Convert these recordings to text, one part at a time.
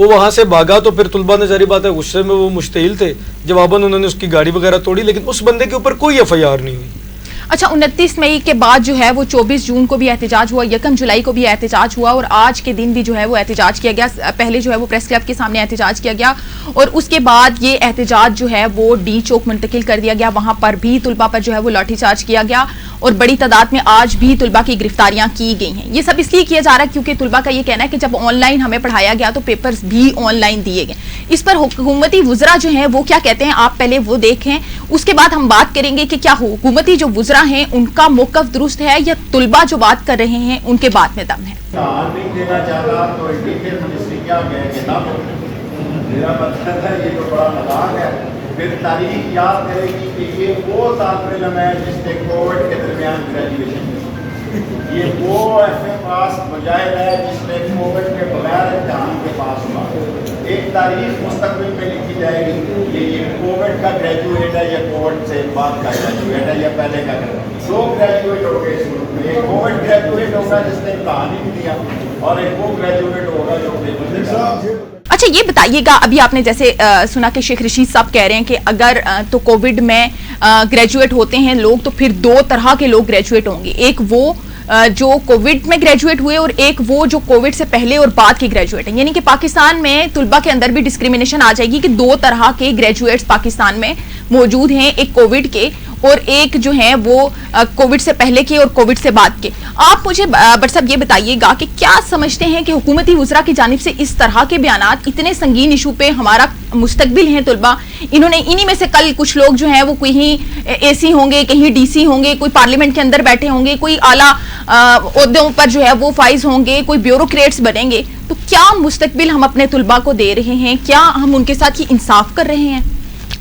وہ وہاں سے بھاگا تو پھر طلبہ نے ظاہر بات ہے غصے میں وہ مشتعل تھے، جواباً انہوں نے اس کی گاڑی وغیرہ توڑی، لیکن اس بندے کے اوپر کوئی ایف آئی آر نہیں ہوئی۔ اچھا 29 مئی کے بعد جو ہے وہ 24 جون کو بھی احتجاج ہوا، 1 جولائی کو بھی احتجاج ہوا، اور آج کے دن بھی جو ہے وہ احتجاج کیا گیا۔ پہلے جو ہے وہ پریس کلب کے سامنے احتجاج کیا گیا، اور اس کے بعد یہ احتجاج جو ہے وہ ڈی چوک منتقل کر دیا گیا، وہاں پر بھی طلبہ پر جو ہے وہ لاٹھی چارج کیا گیا، اور بڑی تعداد میں آج بھی طلبہ کی گرفتاریاں کی گئی ہیں۔ یہ سب اس لیے کیا جا رہا ہے کیونکہ طلبہ کا یہ کہنا ہے کہ جب آن لائن ہمیں پڑھایا گیا تو پیپرز بھی آن لائن دیے گئے۔ اس پر حکومتی وزراء جو ہیں وہ کیا کہتے ہیں، آپ پہلے وہ دیکھیں، اس کے بعد ہم بات کریں گے کہ کیا حکومتی جو وزراء ہیں ان کا موقف درست ہے یا طلبہ جو بات کر رہے ہیں ان کے بات میں دم ہے۔ دینا چاہتا تو کیا میرا مطلب ہے یہ تو بڑا مذاق ہے۔ پھر تاریخ یاد کرے گی کہ یہ وہ طالب علم ہے جس نے کووڈ کے درمیان گریجویشن کی، یہ وہ ایف اے پاس مجاہد ہے جس نے کووڈ کے بغیر امتحان کے پاس ہوا۔ ایک تاریخ مستقبل میں لکھی جائے گی کہ یہ کووڈ کا گریجویٹ ہے یا کووڈ سے بعد کا گریجویٹ ہے یا پہلے کا گریجویٹ۔ 2 گریجویٹ ہو گئے اس ملک میں، ایک کووڈ گریجویٹ ہوگا جس نے امتحان ہی نہیں دیا، اور ایک وہ گریجویٹ ہوگا جو اچھا یہ بتائیے گا، ابھی آپ نے جیسے سنا کہ شیخ رشید صاحب کہہ رہے ہیں کہ اگر تو کووڈ میں گریجویٹ ہوتے ہیں لوگ تو پھر 2 طرح کے لوگ گریجویٹ ہوں گے، ایک وہ جو کووڈ میں گریجویٹ ہوئے اور ایک وہ جو کووڈ سے پہلے اور بعد کے گریجویٹ ہیں، یعنی کہ پاکستان میں طلبہ کے اندر بھی ڈسکریمنیشن آ جائے گی کہ 2 طرح کے گریجویٹس پاکستان میں موجود ہیں، ایک کووڈ کے اور ایک جو ہیں وہ کووڈ سے پہلے کے اور کووڈ سے بعد کے۔ آپ مجھے بٹ صاحب یہ بتائیے گا کہ کیا سمجھتے ہیں کہ حکومتی وزراء کی جانب سے اس طرح کے بیانات اتنے سنگین ایشو پہ، ہمارا مستقبل ہیں طلبہ، انہوں نے انہی میں سے کل کچھ لوگ جو ہیں وہ کہیں اے سی ہوں گے، کہیں ڈی سی ہوں گے، کوئی پارلیمنٹ کے اندر بیٹھے ہوں گے، کوئی اعلیٰ عہدوں پر جو ہے وہ فائز ہوں گے، کوئی بیوروکریٹس بنیں گے، تو کیا مستقبل ہم اپنے طلبہ کو دے رہے ہیں؟ کیا ہم ان کے ساتھ یہ انصاف کر رہے ہیں؟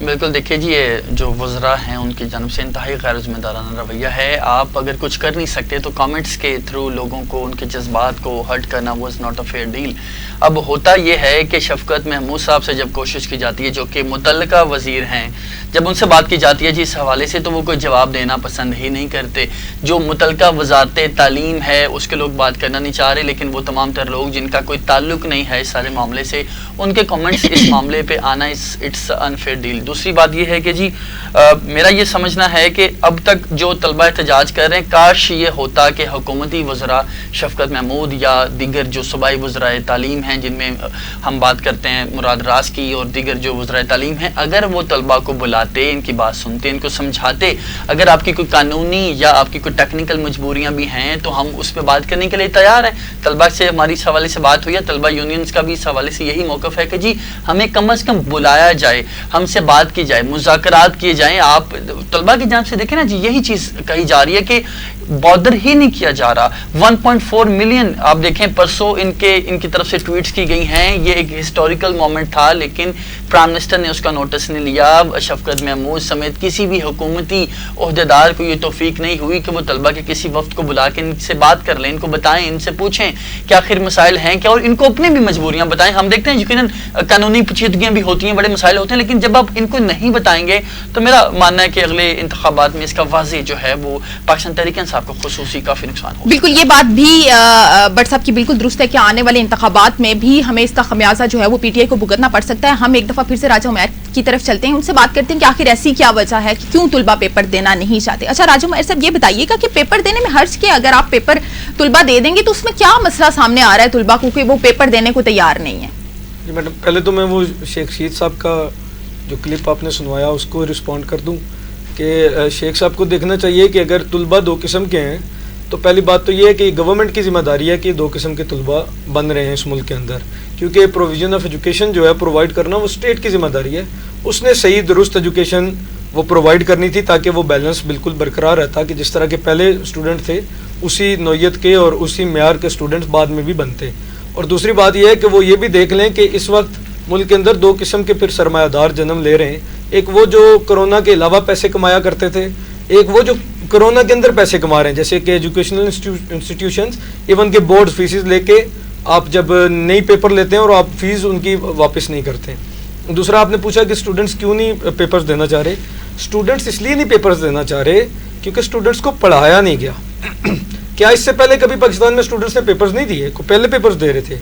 بالکل، دیکھیے جی یہ جو وزراء ہیں ان کی جانب سے انتہائی غیر ذمہ دارانہ رویہ ہے۔ آپ اگر کچھ کر نہیں سکتے تو کامنٹس کے تھرو لوگوں کو ان کے جذبات کو ہرٹ کرنا was not a fair deal. اب ہوتا یہ ہے کہ شفقت محمود صاحب سے جب کوشش کی جاتی ہے جو کہ متعلقہ وزیر ہیں، جب ان سے بات کی جاتی ہے جی اس حوالے سے تو وہ کوئی جواب دینا پسند ہی نہیں کرتے۔ جو متعلقہ وزارت تعلیم ہے اس کے لوگ بات کرنا نہیں چاہ رہے، لیکن وہ تمام تر لوگ جن کا کوئی تعلق نہیں ہے اس سارے معاملے سے، ان کے کامنٹس اس معاملے پہ آنا اٹس انفیئر ڈیل۔ دوسری بات یہ ہے کہ جی میرا یہ سمجھنا ہے کہ اب تک جو طلبہ احتجاج کر رہے ہیں، کاش یہ ہوتا کہ حکومتی وزراء شفقت محمود یا دیگر جو صوبائی وزراء تعلیم ہیں جن میں ہم بات کرتے ہیں مراد راز کی اور دیگر جو وزراء تعلیم ہیں، اگر وہ طلبہ کو بلاتے، ان کی بات سنتے، ان کو سمجھاتے، اگر آپ کی کوئی قانونی یا آپ کی کوئی ٹیکنیکل مجبوریاں بھی ہیں تو ہم اس پہ بات کرنے کے لیے تیار ہیں۔ طلبہ سے ہماری اس حوالے سے بات ہوئی ہے، طلبہ یونینز کا بھی اس حوالے سے یہی موقف ہے کہ جی ہمیں کم از کم بلایا جائے، ہم سے بات کی جائے، مذاکرات کیے جائیں۔ آپ طلبہ کی جانب سے دیکھیں نا جی یہی چیز کہی جا رہی ہے کہ بادر ہی نہیں کیا جا رہا۔ 1.4 ملین آپ دیکھیں پرسوں ان کی طرف سے ٹویٹس کی گئی ہیں، یہ ایک ہسٹوریکل مومنٹ تھا، لیکن پرائم منسٹر نے اس کا نوٹس نہیں لیا۔ شفقت محمود سمیت کسی بھی حکومتی عہدیدار کو یہ توفیق نہیں ہوئی کہ وہ طلبہ کے کسی وفد کو بلا کے ان سے بات کر لیں، ان کو بتائیں، ان سے پوچھیں کہ آخر مسائل ہیں کیا، اور ان کو اپنی بھی مجبوریاں بتائیں۔ ہم دیکھتے ہیں یقیناً قانونی پیچیدگیاں بھی ہوتی ہیں، بڑے مسائل ہوتے ہیں، لیکن جب آپ ان کو نہیں بتائیں گے تو میرا ماننا ہے کہ اگلے انتخابات میں اس کا واضح جو ہے وہ پاکستان تحریک انصاف کو خصوصی کافی نقصان ہوگا۔ بالکل یہ بات بھی بٹ صاحب کی بالکل درست ہے کہ آنے والے انتخابات میں بھی ہمیں اس کا خمیازہ جو ہے وہ پی ٹی آئی کو بھگتنا پڑ سکتا ہے۔ ہم ایک دفعہ پھر سے راجہ عمیر کی طرف چلتے ہیں، ان سے بات کرتے ہیں کہ آخر ایسی کیا وجہ ہے کہ کیوں طلبہ پیپر دینا نہیں چاہتے۔ اچھا راجہ عمیر صاحب یہ بتائیے گا کہ پیپر دینے میں حرج کے اگر آپ پیپر طلبہ دے دیں گے تو اس میں کیا مسئلہ سامنے آ رہا ہے طلبہ کو کہ وہ پیپر دینے کو تیار نہیں ہے؟ جی میڈم، پہلے تو میں وہ شیخ رشید صاحب کا جو کلپ آپ نے سنوایا اس کو رسپونڈ کر دوں کہ شیخ صاحب کو دیکھنا چاہیے کہ اگر طلبہ 2 قسم کے ہیں تو پہلی بات تو یہ ہے کہ گورنمنٹ کی ذمہ داری ہے کہ 2 قسم کے طلبہ بن رہے ہیں اس ملک کے اندر، کیونکہ پروویژن آف ایجوکیشن جو ہے پرووائڈ کرنا وہ اسٹیٹ کی ذمہ داری ہے۔ اس نے صحیح درست ایجوکیشن وہ پرووائڈ کرنی تھی تاکہ وہ بیلنس بالکل برقرار رہتا کہ جس طرح کے پہلے اسٹوڈنٹ تھے اسی نوعیت کے اور اسی معیار کے اسٹوڈنٹس بعد میں بھی بنتے۔ اور دوسری بات یہ ہے کہ وہ یہ بھی دیکھ لیں کہ اس وقت ملک کے اندر 2 قسم کے پھر سرمایہ دار جنم لے رہے ہیں، ایک وہ جو کرونا کے علاوہ پیسے کمایا کرتے تھے، ایک وہ جو کرونا کے اندر پیسے کما رہے ہیں، جیسے کہ ایجوکیشنل انسٹیٹیوشنز ایون کہ بورڈ فیسز لے کے آپ جب نئی پیپر لیتے ہیں اور آپ فیس ان کی واپس نہیں کرتے۔ دوسرا آپ نے پوچھا کہ اسٹوڈنٹس کیوں نہیں پیپرز دینا چاہ رہے۔ اسٹوڈنٹس اس لیے نہیں پیپرز دینا چاہ رہے کیونکہ اسٹوڈنٹس کو پڑھایا نہیں گیا۔ کیا اس سے پہلے کبھی پاکستان میں اسٹوڈنٹس نے پیپرز نہیں دیے؟ پہلے پیپرز دے رہے تھے،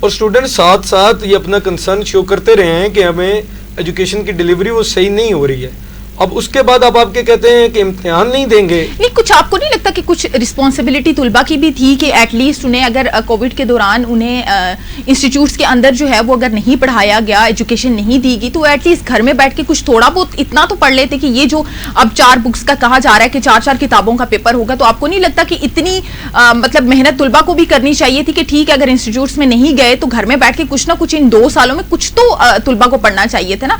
اور اسٹوڈنٹ ساتھ ساتھ یہ اپنا کنسرن شو کرتے رہے ہیں کہ ہمیں ایجوکیشن کی ڈلیوری وہ صحیح نہیں ہو رہی ہے. اب اس کے بعد اب آپ کے کہتے ہیں کہ امتحان نہیں دیں گے. نہیں, کچھ آپ کو نہیں لگتا کہ کچھ رسپانسبلٹی طلباء کی بھی تھی کہ ایٹ لیسٹ انہیں اگر کووڈ کے دوران انہیں انسٹیٹیوٹس کے اندر جو ہے وہ اگر نہیں پڑھایا گیا, ایجوکیشن نہیں دی گئی, تو ایٹ لیسٹ گھر میں بیٹھ کے کچھ تھوڑا بہت اتنا تو پڑھ لیتے کہ یہ جو اب 4 بکس کا کہا جا رہا ہے کہ 4 کتابوں کا پیپر ہوگا, تو آپ کو نہیں لگتا کہ اتنی مطلب محنت طلباء کو بھی کرنی چاہیے تھی کہ ٹھیک ہے اگر انسٹیٹیوٹس میں نہیں گئے تو گھر میں بیٹھ کے کچھ نہ کچھ ان 2 سالوں میں کچھ تو طلباء کو پڑھنا چاہیے تھا نا.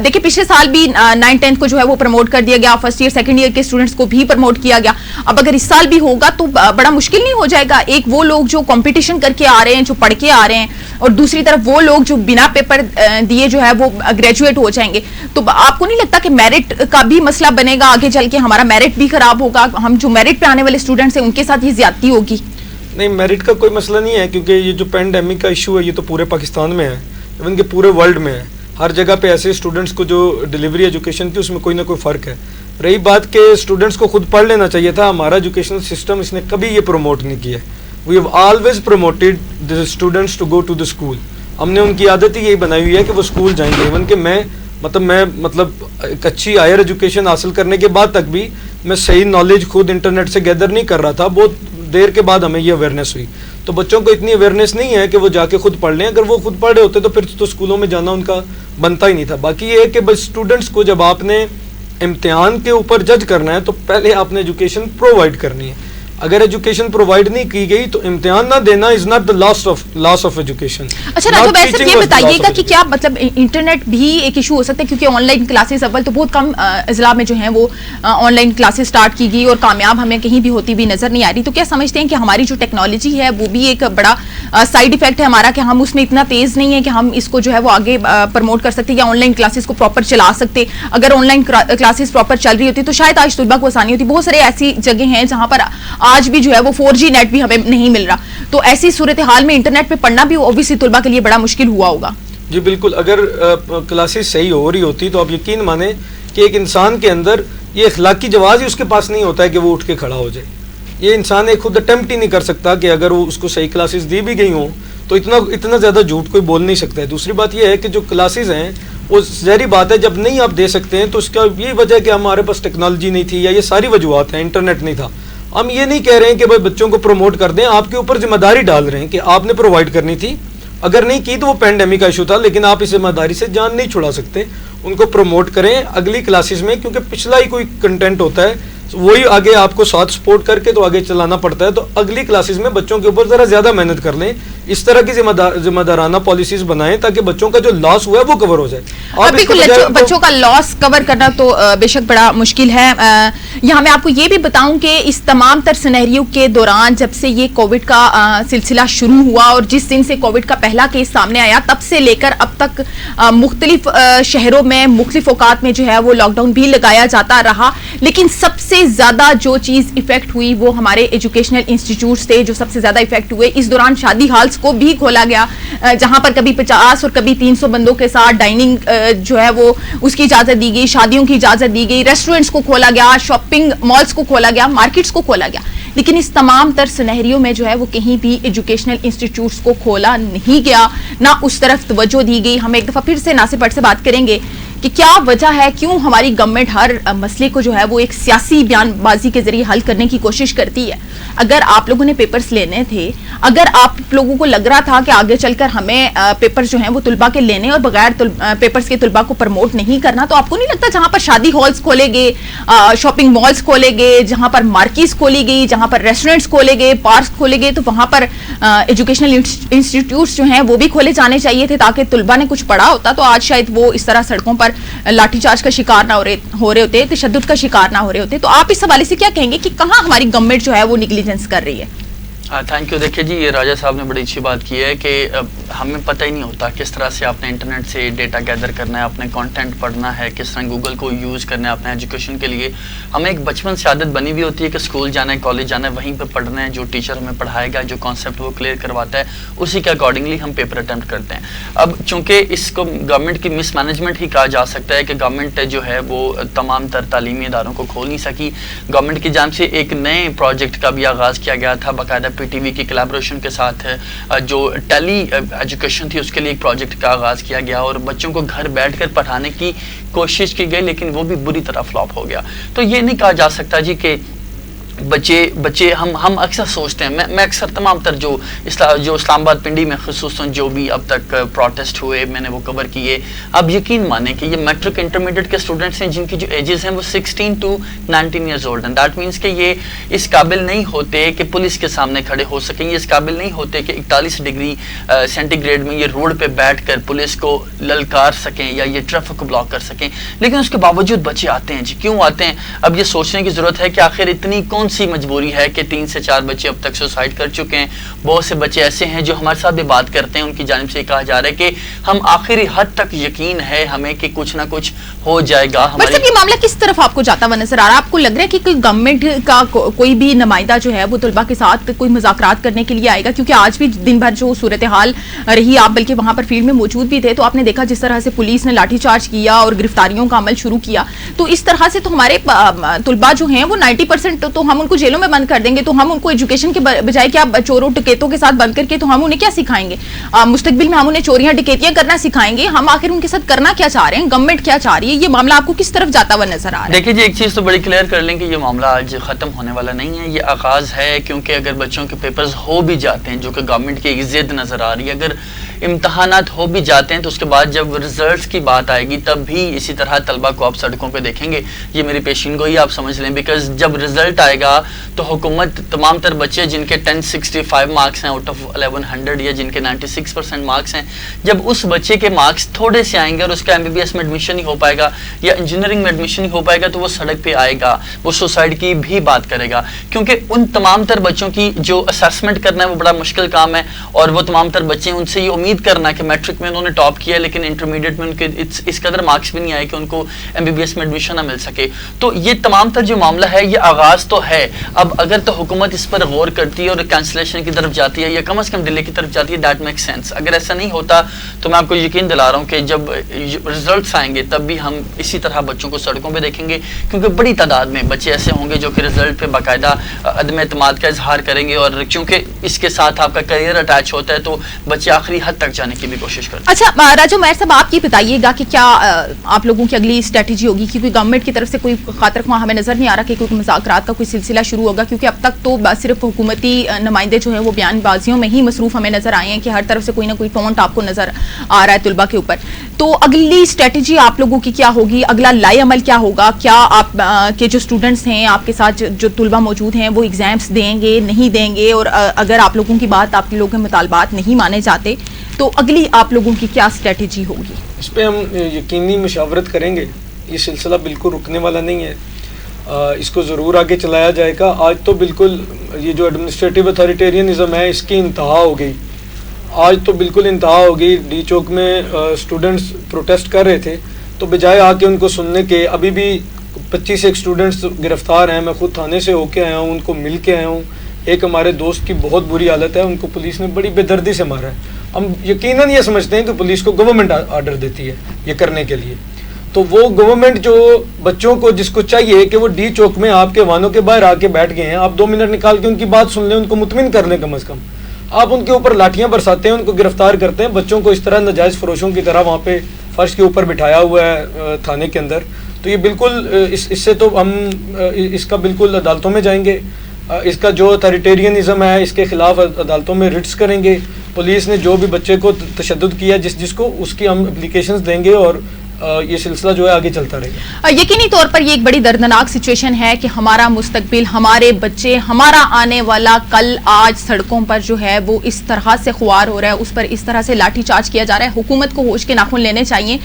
دیکھیں پچھلے سال بھی 9th-10th کو جو ہے وہ پروموٹ کر دیا گیا, فرسٹ ایئر سیکنڈ ایئر کے اسٹوڈنٹس کو بھی پروموٹ کیا گیا. اب اگر اس سال بھی ہوگا تو بڑا مشکل نہیں ہو جائے گا؟ ایک وہ لوگ جو کمپٹیشن کر کے آ رہے ہیں, جو پڑھ کے آ رہے ہیں, اور دوسری طرف وہ لوگ جو بنا پیپر دیے جو ہے وہ گریجویٹ ہو جائیں گے. تو آپ کو نہیں لگتا کہ میرٹ کا بھی مسئلہ بنے گا آگے چل کے, ہمارا میرٹ بھی خراب ہوگا, ہم جو میرٹ پہ آنے والے اسٹوڈنٹس ہیں ان کے ساتھ یہ زیادتی ہوگی؟ نہیں, میرٹ کا کوئی مسئلہ نہیں ہے, کیونکہ یہ جو پینڈیمک کا ایشو ہے یہ تو پورے پاکستان میں ہے, ایون کہ پورے ورلڈ میں ہے. ہر جگہ پہ ایسے اسٹوڈنٹس کو جو ڈلیوری ایجوکیشن کی اس میں کوئی نہ کوئی فرق ہے. رہی بات کہ اسٹوڈنٹس کو خود پڑھ لینا چاہیے تھا, ہمارا ایجوکیشنل سسٹم اس نے کبھی یہ پروموٹ نہیں کیا. We have always promoted the students to go to the school. ہم نے ان کی عادت ہی یہی بنائی ہوئی ہے کہ وہ اسکول جائیں گے. ایون کہ میں ایک اچھی ہائر ایجوکیشن حاصل کرنے کے بعد تک بھی میں صحیح نالج خود انٹرنیٹ سے گیدر نہیں کر رہا تھا. بہت دیر کے بعد ہمیں یہ اویئرنیس ہوئی. تو بچوں کو اتنی اویئرنیس نہیں ہے کہ وہ جا کے خود پڑھ لیں. اگر وہ خود پڑھ رہے ہوتے تو پھر تو اسکولوں میں جانا ان کا بنتا ہی نہیں تھا. باقی یہ ہے کہ بس اسٹوڈنٹس کو جب آپ نے امتحان کے اوپر جج کرنا ہے تو پہلے آپ نے ایجوکیشن پرووائڈ کرنی ہے. اگر ایجوکیشن پرووائڈ نہیں کی گئی تو امتحان نہ دینا is not the loss of education. اچھا راجو بھائی صاحب یہ بتائیے گا کہ کیا مطلب انٹرنیٹ بھی ایک ایشو ہو سکتا ہے, کیونکہ آن لائن کلاسز اول تو بہت کم اضلاع میں جو ہیں وہ آن لائن کلاسز سٹارٹ کی گئی اور کامیاب ہمیں کہیں بھی ہوتی بھی نظر نہیں آ رہی. تو کیا سمجھتے ہیں کہ ہماری جو ٹیکنالوجی ہے وہ بھی ایک بڑا سائڈ افیکٹ ہے ہمارا, کہ ہم اس میں اتنا تیز نہیں ہے کہ ہم اس کو جو ہے وہ آگے پروموٹ کر سکتے یا آن لائن کلاسز کو پراپر چلا سکتے؟ اگر آن لائن کلاسز پراپر چل رہی ہوتی تو شاید آج طلباء کو آسانی ہوتی. بہت سارے ایسی جگہ ہیں جہاں پر آج بھی جو ہے وہ 4G نیٹ بھی ہمیں نہیں مل رہا, تو ایسی صورتحال میں انٹرنیٹ پہ پڑھنا بھی اوبویسلی طلباء کے لیے بڑا مشکل ہوا ہوگا. جی بالکل, اگر کلاسز صحیح ہو رہی ہوتی تو آپ یقین مانیں کہ ایک انسان کے اندر یہ اخلاقی جواز ہی اس کے پاس نہیں ہوتا ہے کہ وہ اٹھ کے کھڑا ہو جائے. یہ انسان ایک خود اٹیمپٹ ہی نہیں کر سکتا کہ اگر وہ اس کو صحیح کلاسز دی بھی گئی ہوں تو اتنا زیادہ جھوٹ کوئی بول نہیں سکتا ہے. دوسری بات یہ ہے کہ جو کلاسز ہیں وہ ظاہری بات ہے جب نہیں آپ دے سکتے ہیں تو اس کا یہ وجہ ہے کہ ہمارے پاس ٹیکنالوجی نہیں تھی یا یہ ساری وجوہات ہیں, انٹرنیٹ نہیں تھا. ہم یہ نہیں کہہ رہے ہیں کہ بھائی بچوں کو پروموٹ کر دیں, آپ کے اوپر ذمہ داری ڈال رہے ہیں کہ آپ نے پرووائڈ کرنی تھی. اگر نہیں کی تو وہ پینڈیمک کا ایشو تھا, لیکن آپ اس ذمہ داری سے جان نہیں چھڑا سکتے. ان کو پروموٹ کریں اگلی کلاسز میں, کیونکہ پچھلا ہی کوئی کنٹینٹ ہوتا ہے وہی آگے آپ کو ساتھ سپورٹ کر کے تو آگے چلانا پڑتا ہے. تو اگلی کلاسز میں بچوں کے اوپر ذرا زیادہ محنت کر لیں, اس طرح کی ذمہ دارانہ پالیسیز بنائیں تاکہ بچوں کا جو لاس ہوا ہے وہ کور ہو جائے. بالکل, بچوں کا لاس کور کرنا تو بے شک بڑا مشکل ہے. یہاں میں آپ کو یہ بھی بتاؤں کہ اس تمام تر سینیریو کے دوران جب سے یہ کووڈ کا سلسلہ شروع ہوا اور جس دن سے کووڈ کا پہلا کیس سامنے آیا تب سے لے کر اب تک مختلف شہروں میں مختلف اوقات میں جو ہے وہ لاک ڈاؤن بھی لگایا جاتا رہا, لیکن سب سے زیادہ جو چیز افیکٹ ہوئی وہ ہمارے ایجوکیشنل انسٹیٹیوٹس تھے جو سب سے زیادہ افیکٹ ہوئے. اس دوران شادی ہالس کو بھی کھولا گیا جہاں پر کبھی 50 اور کبھی 300 بندوں کے ساتھ ڈائننگ جو ہے وہ اس کی اجازت دی گئی, شادیوں کی اجازت دی گئی, ریسٹورینٹس کو کھولا گیا, شاپنگ مالس کو کھولا گیا, مارکیٹس کو کھولا گیا. لیکن اس تمام تر سنہریوں میں جو ہے وہ کہیں بھی ایجوکیشنل انسٹیٹیوٹس کو کھولا نہیں گیا, نہ اس طرف توجہ دی گئی. ہم ایک دفعہ پھر سے ناصر بٹ سے بات کریں گے کہ کیا وجہ ہے, کیوں ہماری گورنمنٹ ہر مسئلے کو جو ہے وہ ایک سیاسی بیان بازی کے ذریعے حل کرنے کی کوشش کرتی ہے. اگر آپ لوگوں نے پیپرز لینے تھے, اگر آپ لوگوں کو لگ رہا تھا کہ آگے چل کر ہمیں پیپرز جو ہیں وہ طلباء کے لینے اور بغیر پیپرز کے طلباء کو پروموٹ نہیں کرنا, تو آپ کو نہیں لگتا جہاں پر شادی ہالس کھولے گئے, شاپنگ مالس کھولے گئے, جہاں پر مارکیٹس کھولی گئی, جہاں پر ریسٹورینٹس کھولے گئے, پارکس کھولے گئے, تو وہاں پر ایجوکیشنل انسٹیٹیوٹس جو ہیں وہ بھی کھولے جانے چاہیے تھے تاکہ طلباء نے کچھ پڑھا ہوتا تو آج شاید وہ اس طرح سڑکوں پر لاٹھی چارج کا شکار نہ ہو رہے ہوتے, تشدد کا شکار نہ ہو رہے ہوتے. تو آپ اس حوالے سے کیا کہیں گے کہ کہاں ہماری گورنمنٹ جو ہے وہ نیگلیجنس کر رہی ہے؟ Thank you. دیکھیے جی, یہ راجہ صاحب نے بڑی اچھی بات کی ہے کہ ہمیں پتہ ہی نہیں ہوتا کس طرح سے آپ نے انٹرنیٹ سے ڈیٹا گیدر کرنا ہے, اپنے کانٹینٹ پڑھنا ہے, کس طرح گوگل کو یوز کرنا ہے اپنے ایجوکیشن کے لیے. ہمیں ایک بچپن سے عادت بنی ہوئی ہوتی ہے کہ اسکول جانا ہے, کالج جانا ہے, وہیں پہ پڑھنا ہے, جو ٹیچر ہمیں پڑھائے گا, جو کانسیپٹ وہ کلیئر کرواتا ہے اسی کے اکارڈنگلی ہم پیپر اٹیمپٹ کرتے ہیں. اب چونکہ اس کو گورنمنٹ کی مس مینجمنٹ ہی کہا جا سکتا ہے کہ گورنمنٹ جو ہے وہ تمام تر تعلیمی اداروں کو کھول نہیں سکی. گورنمنٹ کی جانب سے ایک نئے پروجیکٹ کا بھی آغاز کیا گیا تھا, باقاعدہ پی ٹی وی کی کلیبریشن کے ساتھ جو ٹیلی ایجوکیشن تھی اس کے لیے ایک پروجیکٹ کا آغاز کیا گیا اور بچوں کو گھر بیٹھ کر پڑھانے کی کوشش کی گئی، لیکن وہ بھی بری طرح فلاپ ہو گیا. تو یہ نہیں کہا جا سکتا جی کہ بچے ہم اکثر سوچتے ہیں، میں اکثر تمام تر جو اسلام آباد پنڈی میں خصوصاً جو بھی اب تک پروٹیسٹ ہوئے میں نے وہ کور کیے، اب یقین مانیں کہ یہ میٹرک انٹرمیڈیٹ کے اسٹوڈنٹس ہیں جن کی جو ایجز ہیں وہ 16 to 19 ایئرز اولڈ ہیں. دیٹ مینس کہ یہ اس قابل نہیں ہوتے کہ پولیس کے سامنے کھڑے ہو سکیں، یہ اس قابل نہیں ہوتے کہ 41 ڈگری سینٹی گریڈ میں یہ روڈ پہ بیٹھ کر پولیس کو للکار سکیں یا یہ ٹریفک کو بلاک کر سکیں. لیکن اس کے باوجود بچے آتے ہیں جی. کیوں آتے ہیں؟ اب یہ سوچنے کی ضرورت ہے کہ آخر اتنی کون سی مجبوری ہے کہ 3 سے 4 بچے اب تک سوسائڈ کر چکے ہیں. بہت سے بچے ایسے ہیں جو ہمارے ساتھ بھی بات کرتے ہیں، ان کی جانب سے یہ کہا جا رہا ہے کہ ہم آخری حد تک یقین ہے ہمیں کہ کچھ نہ کچھ ہو جائے گا. یہ معاملہ کس طرف آپ کو جاتا ہوا نظر آ رہا ہے؟ آپ کو لگ رہا ہے کہ کوئی گورنمنٹ کا کوئی بھی نمائندہ جو ہے وہ طلباء کے ساتھ کوئی مذاکرات کرنے کے لیے آئے گا؟ کیونکہ آج بھی دن بھر جو صورتحال رہی، آپ بلکہ وہاں پر فیلڈ میں موجود بھی تھے، تو آپ نے دیکھا جس طرح سے پولیس نے لاٹھی چارج کیا اور گرفتاریوں کا عمل شروع کیا. تو اس طرح سے تو ہمارے طلباء جو ہیں وہ 90% تو ہم ان کو جیلوں میں بند کر دیں گے، تو ہم ان کو ایجوکیشن کے بجائے کیا چوروں ڈکیتوں کے ساتھ بند کر کے تو ہم انہیں کیا سکھائیں گے؟ مستقبل میں ہم انہیں چوریاں ڈکیتیاں کرنا سکھائیں گے؟ ہم آخر ان کے ساتھ کرنا کیا چاہ رہے ہیں؟ گورنمنٹ کیا چاہ رہی ہے؟ یہ معاملہ آپ کو کس طرف جاتا ہوا نظر آ رہا ہے؟ دیکھیے جی، ایک چیز تو بڑی کلیئر کر لیں کہ یہ معاملہ آج ختم ہونے والا نہیں ہے، یہ آغاز ہے. کیونکہ اگر بچوں کے پیپرز ہو بھی جاتے ہیں، جو کہ گورنمنٹ کی ایک ضد نظر آ رہی ہے، اگر امتحانات ہو بھی جاتے ہیں تو اس کے بعد جب رزلٹس کی بات آئے گی تب بھی اسی طرح طلبہ کو آپ سڑکوں پہ دیکھیں گے. یہ میری پیشین گوئی آپ سمجھ لیں، بیکاز جب رزلٹ آئے گا تو حکومت تمام تر بچے جن کے 1065 مارکس ہیں آؤٹ آف 1100 یا جن کے 96% مارکس ہیں، جب اس بچے کے مارکس تھوڑے سے آئیں گے اور اس کا MBBS میں ایڈمیشن نہیں ہو پائے گا یا انجینئرنگ میں ایڈمیشن نہیں ہو پائے گا تو وہ سڑک پہ آئے گا، وہ سوسائڈ کی بھی بات کرے گا. کیونکہ ان تمام تر بچوں کی جو اسیسمنٹ کرنا ہے وہ بڑا مشکل کام ہے، اور وہ تمام تر بچے ان سے یہ امید کرنا کہ میٹرک میں انہوں نے ٹاپ کیا لیکن انٹرمیڈیٹ میں ان کے اس قدر مارکس بھی نہیں آئے کہ ان کو MBBS میں ایڈمیشن نہ مل سکے. تو یہ تمام تر جو معاملہ ہے یہ آغاز تو ہے. اب اگر تو حکومت اس پر غور کرتی ہے اور کینسلیشن کی طرف جاتی ہے یا کم از کم ڈیلے کی طرف جاتی ہے، دیٹ میک سینس. اگر ایسا نہیں ہوتا تو میں آپ کو یقین دلا رہا ہوں کہ جب رزلٹس آئیں گے تب بھی ہم اسی طرح بچوں کو سڑکوں پہ دیکھیں گے، کیونکہ بڑی تعداد میں بچے ایسے ہوں گے جو کہ رزلٹ پہ باقاعدہ عدم اعتماد کا اظہار کریں گے، اور چونکہ اس کے ساتھ آپ کا کریئر اٹیچ ہوتا ہے تو بچے آخری حد تک جانے کی بھی کوشش کرتے ہیں. اچھا راجو میر صاحب، آپ یہ بتائیے گا کہ کیا آپ لوگوں کی اگلی اسٹریٹجی ہوگی؟ کیونکہ گورنمنٹ کی طرف سے کوئی خاطر خواہ ہمیں نظر نہیں آ رہا کہ کوئی مذاکرات کا کوئی سلسلہ شروع ہوگا، کیونکہ اب تک تو صرف حکومتی نمائندے جو ہیں وہ بیان بازیوں میں ہی مصروف ہمیں نظر آئے ہیں کہ ہر طرف سے کوئی نہ کوئی ٹونٹ آپ کو نظر آ رہا ہے طلباء کے اوپر. تو اگلی اسٹریٹجی آپ لوگوں کی کیا ہوگی؟ اگلا لائے عمل کیا ہوگا؟ کیا آپ کے جو اسٹوڈنٹس ہیں آپ کے ساتھ جو طلباء موجود ہیں وہ ایگزامس دیں گے نہیں دیں گے؟ اور اگر آپ لوگوں کی بات، آپ لوگوں کے مطالبات نہیں مانے جاتے تو اگلی آپ لوگوں کی کیا اسٹریٹجی ہوگی؟ اس پہ ہم یقینی مشاورت کریں گے. یہ سلسلہ بالکل رکنے والا نہیں ہے، اس کو ضرور آگے چلایا جائے گا. آج تو بالکل یہ جو ایڈمنسٹریٹو اتھارٹیرینزم ہے اس کی انتہا ہو گئی. آج تو بالکل انتہا ہو گئی. ڈی چوک میں اسٹوڈنٹس پروٹیسٹ کر رہے تھے تو بجائے آ کے ان کو سننے کے، ابھی بھی 25 ایک اسٹوڈنٹس گرفتار ہیں. میں خود تھانے سے ہو کے آیا ہوں، ان کو مل کے آیا ہوں. ایک ہمارے دوست کی بہت بری حالت ہے، ان کو پولیس نے بڑی بے دردی سے مارا ہے. ہم یقیناً یہ سمجھتے ہیں کہ پولیس کو گورنمنٹ آرڈر دیتی ہے یہ کرنے کے لیے، تو وہ گورنمنٹ جو بچوں کو جس کو چاہیے کہ وہ ڈی چوک میں آپ کے وانوں کے باہر آ کے بیٹھ گئے ہیں، آپ 2 منٹ نکال کے ان کی بات سن لیں، ان کو مطمئن کر لیں. کم از کم آپ ان کے اوپر لاٹھیاں برساتے ہیں، ان کو گرفتار کرتے ہیں، بچوں کو اس طرح ناجائز فروشوں کی طرح وہاں پہ فرش کے اوپر بٹھایا ہوا ہے تھانے کے اندر. تو یہ بالکل اس سے تو ہم اس کا بالکل عدالتوں میں جائیں گے. اس کا جو اتھارٹیرینزم ہے اس کے خلاف عدالتوں میں رٹس کریں گے. پولیس نے جو بھی بچے کو تشدد کیا جس کو، اس کی ہم اپلیکیشنز دیں گے اور یہ سلسلہ جو ہے آگے چلتا رہے گا. یقینی طور پر یہ ایک بڑی دردناک سچویشن ہے کہ ہمارا مستقبل، ہمارے بچے، ہمارا آنے والا کل آج سڑکوں پر جو ہے وہ اس طرح سے خوار ہو رہا ہے، اس پر اس طرح سے لاٹھی چارج کیا جا رہا ہے. حکومت کو ہوش کے ناخن لینے چاہیے.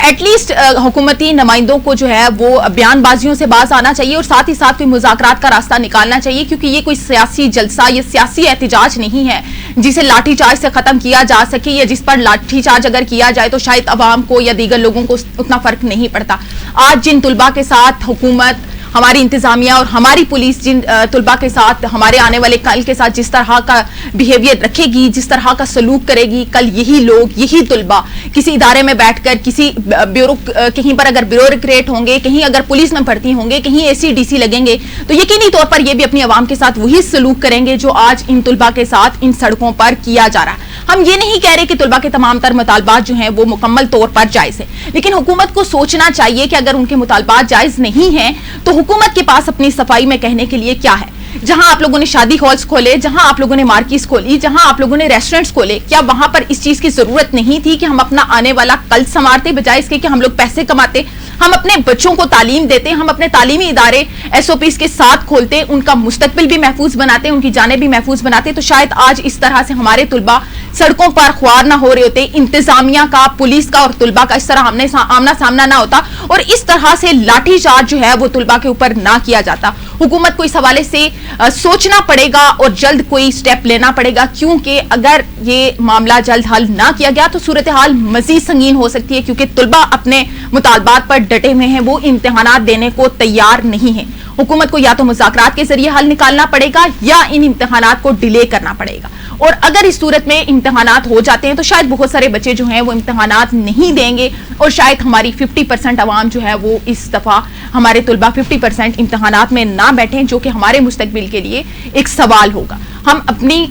ایٹ لیسٹ حکومتی نمائندوں کو جو ہے وہ بیان بازیوں سے باز آنا چاہیے اور ساتھ ہی ساتھ کوئی مذاکرات کا راستہ نکالنا چاہیے، کیونکہ یہ کوئی سیاسی جلسہ یا سیاسی احتجاج نہیں ہے جسے لاٹھی چارج سے ختم کیا جا سکے، یا جس پر لاٹھی چارج اگر کیا جائے تو شاید عوام کو یا دیگر لوگوں کو اتنا فرق نہیں پڑتا. آج جن طلباء کے ساتھ حکومت ہماری انتظامیہ اور ہماری پولیس جن طلبہ کے ساتھ ہمارے آنے والے کل کے ساتھ جس طرح کا بیہیویئر رکھے گی, جس طرح کا سلوک کرے گی, کل یہی لوگ یہی طلبہ کسی ادارے میں بیٹھ کر کسی بیورو کہیں پر اگر بیوروکریٹ ہوں گے, کہیں اگر پولیس میں بھرتی ہوں گے, کہیں ایسی ڈی سی لگیں گے تو یقینی طور پر یہ بھی اپنی عوام کے ساتھ وہی سلوک کریں گے جو آج ان طلبہ کے ساتھ ان سڑکوں پر کیا جا رہا ہے. ہم یہ نہیں کہہ رہے کہ طلبہ کے تمام تر مطالبات جو ہیں وہ مکمل طور پر جائز ہیں, لیکن حکومت کو سوچنا چاہیے کہ اگر ان کے مطالبات جائز نہیں ہیں تو حکومت کے پاس اپنی صفائی میں کہنے کے لیے کیا ہے. جہاں آپ لوگوں نے شادی ہالز کھولے, جہاں آپ لوگوں نے مارکیز کھولی, جہاں آپ لوگوں نے ریسٹورنٹس کھولے, کیا وہاں پر اس چیز کی ضرورت نہیں تھی کہ ہم اپنا آنے والا کل سنوارتے, بجائے اس کے کہ ہم لوگ پیسے کماتے, ہم اپنے بچوں کو تعلیم دیتے, ہم اپنے تعلیمی ادارے ایس او پیز کے ساتھ کھولتے, ان کا مستقبل بھی محفوظ بناتے, ان کی جانیں بھی محفوظ بناتے, تو شاید آج اس طرح سے ہمارے طلبہ سڑکوں پر خوار نہ ہو رہے ہوتے, انتظامیہ کا, پولیس کا اور طلبہ کا اس طرح آمنا سامنا نہ ہوتا, اور اس طرح سے لاٹھی چارج جو ہے وہ طلبہ کے اوپر نہ کیا جاتا. حکومت کو اس حوالے سے سوچنا پڑے گا اور جلد کوئی سٹیپ لینا پڑے گا, کیونکہ اگر یہ معاملہ جلد حل نہ کیا گیا تو صورتحال مزید سنگین ہو سکتی ہے, کیونکہ طلبہ اپنے مطالبات پر ڈٹے ہوئے ہیں, وہ امتحانات دینے کو تیار نہیں ہیں. حکومت کو یا تو مذاکرات کے ذریعے حل نکالنا پڑے گا یا ان امتحانات کو ڈیلے کرنا پڑے گا, اور اگر اس صورت میں امتحانات ہو جاتے ہیں تو شاید بہت سارے بچے جو ہیں وہ امتحانات نہیں دیں گے, اور شاید ہماری 50% عوام جو ہے وہ اس دفعہ ہمارے طلبہ 50% امتحانات میں نہ بیٹھیں, جو کہ ہمارے مستقبل کے لیے ایک سوال ہوگا. ہم اپنی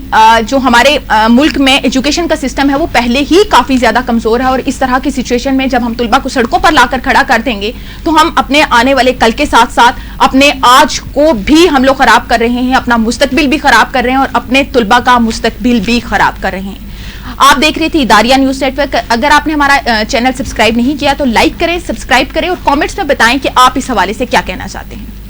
جو ہمارے ملک میں ایجوکیشن کا سسٹم ہے وہ پہلے ہی کافی زیادہ کمزور ہے, اور اس طرح کی سچویشن میں جب ہم طلبہ کو سڑکوں پر لا کر کھڑا کر دیں گے تو ہم اپنے آنے والے کل کے ساتھ ساتھ اپنے آج کو بھی ہم لوگ خراب کر رہے ہیں, اپنا مستقبل بھی خراب کر رہے ہیں اور اپنے طلبہ کا مستقبل بھی خراب کر رہے ہیں. آپ دیکھ رہے تھے اداریہ نیوز نیٹ ورک. اگر آپ نے ہمارا چینل سبسکرائب نہیں کیا تو لائک کریں, سبسکرائب کریں اور کامنٹس میں بتائیں کہ آپ اس حوالے سے کیا کہنا چاہتے ہیں.